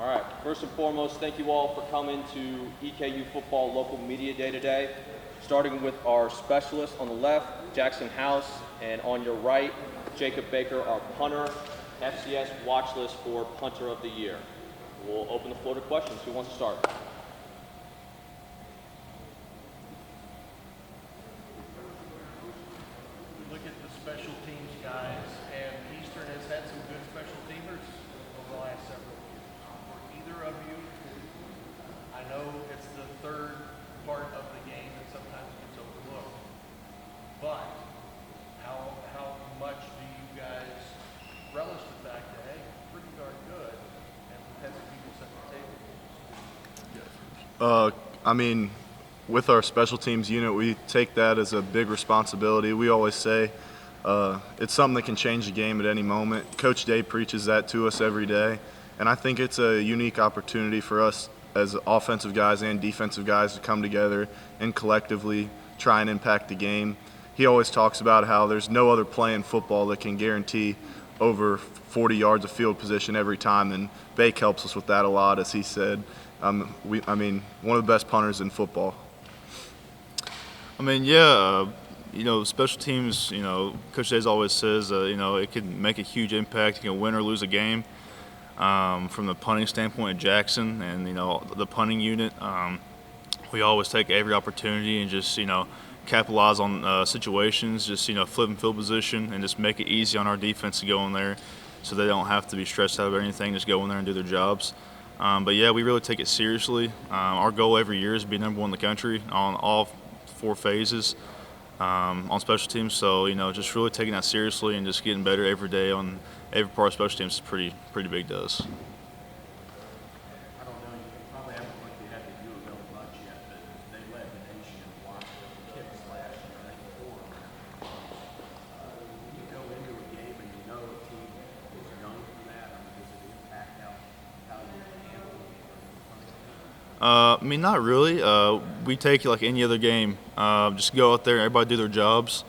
All right, first and foremost, thank you all for coming to EKU Football Local Media Day today. Starting with our specialist on the left, Jackson House, and on your right, Jacob Baker, our punter, FCS watch list for Punter of the Year. We'll open the floor to questions. Who wants to start? Look at the special teams guys, and Eastern has had some good special teamers over the last several years. For either of you, I know it's the third part of the game that sometimes gets overlooked, but how much do you guys relish the fact that, hey, pretty darn good, and we've had some people set the table? I mean, with our special teams unit, we take that as a big responsibility. We always say it's something that can change the game at any moment. Coach Day preaches that to us every day, and I think it's a unique opportunity for us as offensive guys and defensive guys to come together and collectively try and impact the game. He always talks about how there's no other play in football that can guarantee over 40 yards of field position every time, and Bake helps us with that a lot, as he said. I mean, one of the best punters in football. I mean, yeah, special teams, Coach Days always says, it can make a huge impact. You can win or lose a game. From the punting standpoint at Jackson and, the punting unit, we always take every opportunity and just, capitalize on situations, just, flipping field position and just make it easy on our defense to go in there so they don't have to be stressed out about anything, just go in there and do their jobs. But, yeah, we really take it seriously. Our goal every year is to be number one in the country on all 4 phases on special teams. So, just really taking that seriously and just getting better every day on every part of special teams is pretty big to us. I don't know, you probably haven't looked ahead to U of L much yet, but they led the nation in block kicks last year, I think 4. When you go into a game and you know a team is known for that, I mean, does it impact how you handle it? I mean, not really. We take it like any other game. Just go out there, everybody do their jobs.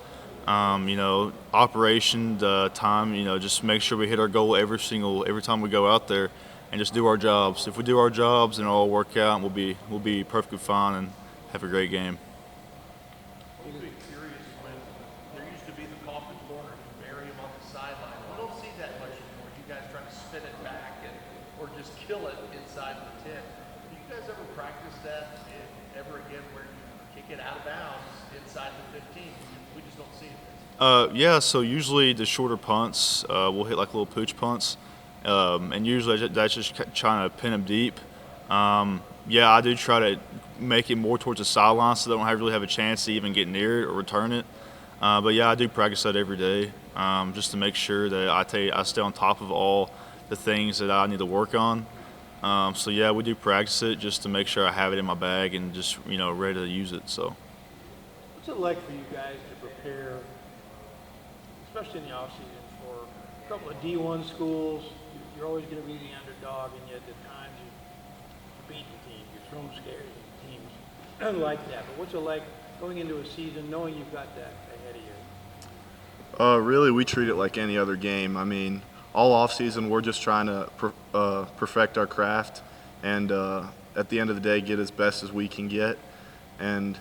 Operation, time, just make sure we hit our goal every time we go out there and just do our jobs. If we do our jobs, then it'll all work out and we'll be perfectly fine and have a great game. I'm curious when there used to be the coffin corner and bury him on the sideline. We don't see that much anymore. You guys trying to spin it back or just kill it inside the 10. Do you guys ever practice that ever again where you kick it out of bounds inside the 15? We just don't see it. Yeah, so usually the shorter punts, we'll hit like little pooch punts, and usually that's just trying to pin them deep. Yeah, I do try to make it more towards the sideline so they don't really have a chance to even get near it or return it. But yeah, I do practice that every day just to make sure that I stay on top of all the things that I need to work on. So yeah, we do practice it just to make sure I have it in my bag and just ready to use it. So. What's it like for you guys to prepare, especially in the offseason, for a couple of D1 schools? You're always going to be the underdog, and yet at times you beat the team. You're thrown scared at teams like that. But what's it like going into a season knowing you've got that ahead of you? Really, we treat it like any other game. I mean, all offseason we're just trying to perfect our craft and at the end of the day get as best as we can get. And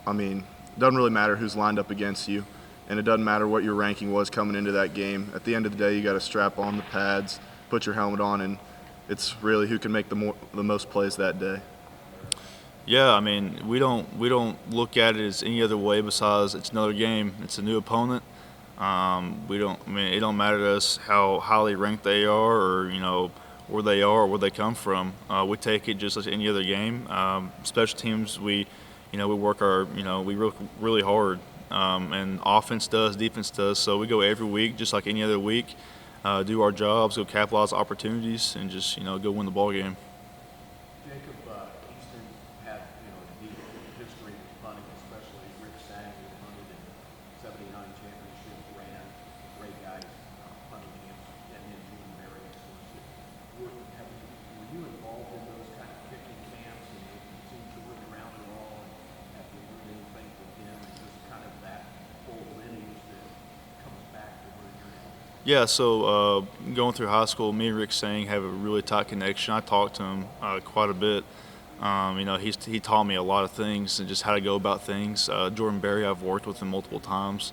I mean, it doesn't really matter who's lined up against you, and it doesn't matter what your ranking was coming into that game. At the end of the day, you got to strap on the pads, put your helmet on, and it's really who can make the most plays that day. Yeah, I mean, we don't look at it as any other way besides it's another game. It's a new opponent. It don't matter to us how highly ranked they are or where they are or where they come from. We take it just like any other game. Special teams, we work we work really hard, and offense does, defense does. So we go every week, just like any other week, do our jobs, go capitalize opportunities, and just go win the ball game. Jacob, Eastern had a deep history of punting, especially Rick Sang, who punted in '79 championship, ran great guys punting camps, and then Gene Marius. Were you involved in those kind of kicking camps, and it seemed to work around it all? And have you learned anything from him? Is this kind of that whole lineage that comes back to where you're at? Yeah, so going through high school, me and Rick Sang have a really tight connection. I talked to him quite a bit. He taught me a lot of things and just how to go about things. Jordan Berry, I've worked with him multiple times,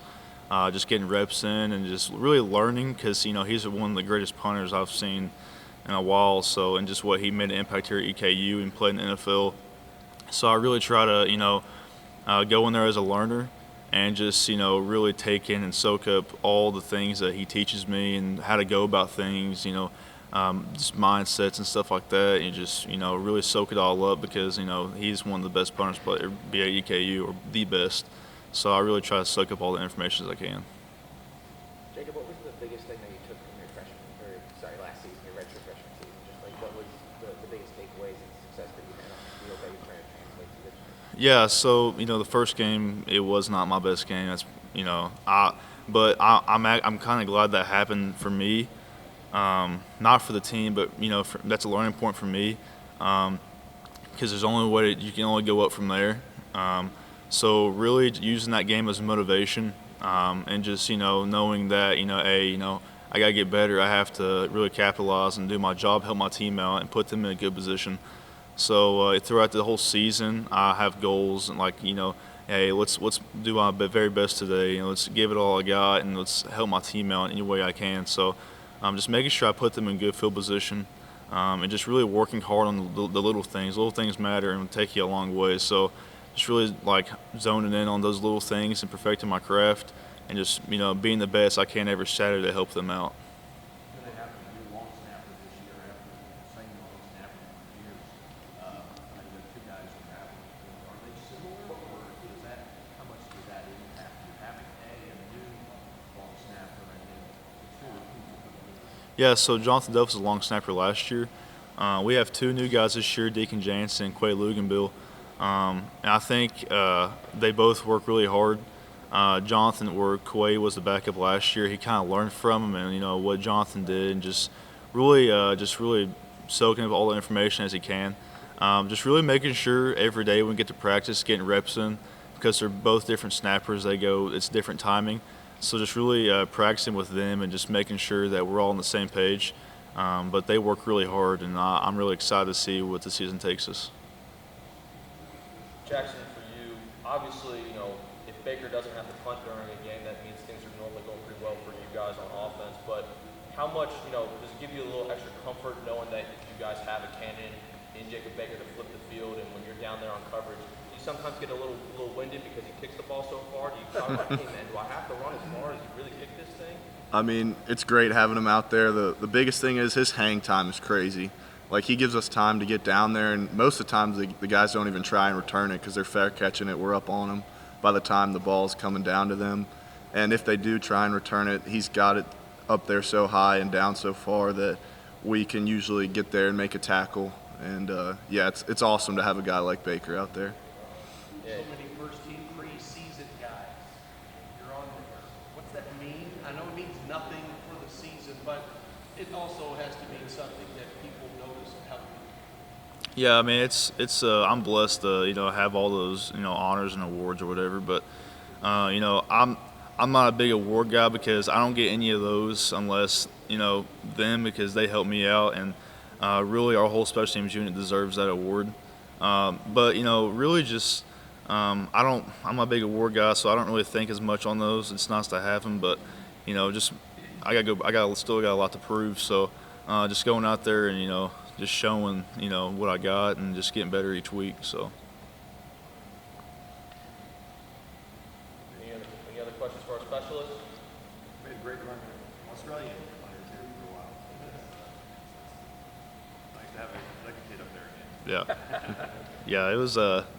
just getting reps in and just really learning because he's one of the greatest punters I've seen in a while. So and just what he made an impact here at EKU and played in the NFL. So I really try to go in there as a learner and just really take in and soak up all the things that he teaches me and how to go about things, just mindsets and stuff like that. And just really soak it all up because he's one of the best punters player be at EKU or the best. So I really try to soak up all the information as I can. Jacob, what was the biggest thing that you took from your last season, your redshirt freshman season? Just like what was the biggest takeaways and success that you had on the field that you're trying to translate to this year? Yeah, so the first game it was not my best game. That's I'm kind of glad that happened for me, not for the team, but that's a learning point for me, because there's only way you can only go up from there. So really using that game as motivation, and just knowing that I gotta get better. I have to really capitalize and do my job, help my team out, and put them in a good position. So throughout the whole season, I have goals and hey, let's do my very best today. Let's give it all I got and let's help my team out any way I can. So just making sure I put them in good field position, and just really working hard on the little things. Little things matter and take you a long way. So just really zoning in on those little things and perfecting my craft and just being the best I can every Saturday to help them out. They happen to be long snapper this year after the same long snapper for years. The two guys who have, are they similar, or how much does that impact you having a new long snapper and then two who's Yeah, so Jonathan Duff was a long snapper last year. We have two new guys this year, Deacon Jansen and Quay Luganbill. And I think they both work really hard. Jonathan, where Quay was the backup last year, he kind of learned from him and what Jonathan did, and just really soaking up all the information as he can. Just really making sure every day when we get to practice, getting reps in, because they're both different snappers. It's different timing. So just really practicing with them and just making sure that we're all on the same page. But they work really hard, and I'm really excited to see what the season takes us. Jackson, for you, obviously, if Baker doesn't have to punt during a game, that means things are normally going pretty well for you guys on offense. But how much, does it give you a little extra comfort knowing that you guys have a cannon in Jacob Baker to flip the field, and when you're down there on coverage, do you sometimes get a little winded because he kicks the ball so far? Do you try to hey man, do I have to run as far as he really kick this thing? I mean, it's great having him out there. The biggest thing is his hang time is crazy. He gives us time to get down there, and most of the times the guys don't even try and return it because they're fair catching it. We're up on them by the time the ball's coming down to them. And if they do try and return it, he's got it up there so high and down so far that we can usually get there and make a tackle. And, it's awesome to have a guy like Baker out there. So many first-team preseason guys. You're on there. What's that mean? I know it means nothing for the season, but it also has to mean something that people notice and how you. Yeah, I mean it's I'm blessed to have all those honors and awards or whatever, but I'm not a big award guy because I don't get any of those unless them, because they help me out, and really our whole special teams unit deserves that award. But really just I'm not a big award guy, so I don't really think as much on those. It's nice to have them, but just I still got a lot to prove. So just going out there and just showing what I got and just getting better each week. So. Any other questions for our specialists? Made a great run. Australian players here for a while. Nice to have a kid up there again. Yeah. Yeah, it was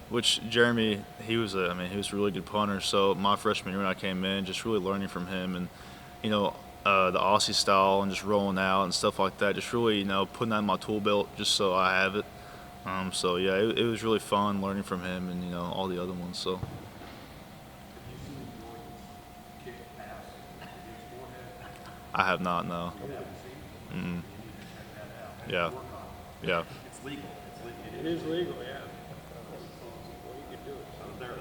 which Jeremy, he was a really good punter. So my freshman year when I came in, just really learning from him and the Aussie style and just rolling out and stuff like that. Just really putting that in my tool belt just so I have it. So yeah, it was really fun learning from him and all the other ones. So. I have not, no. Mm-mm. Yeah. Yeah. It's legal. It is legal, yeah. Well, you can do it. I was there.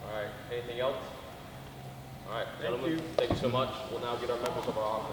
All right. Anything else? All right, gentlemen, thank you so much. We'll now get our members of our offense.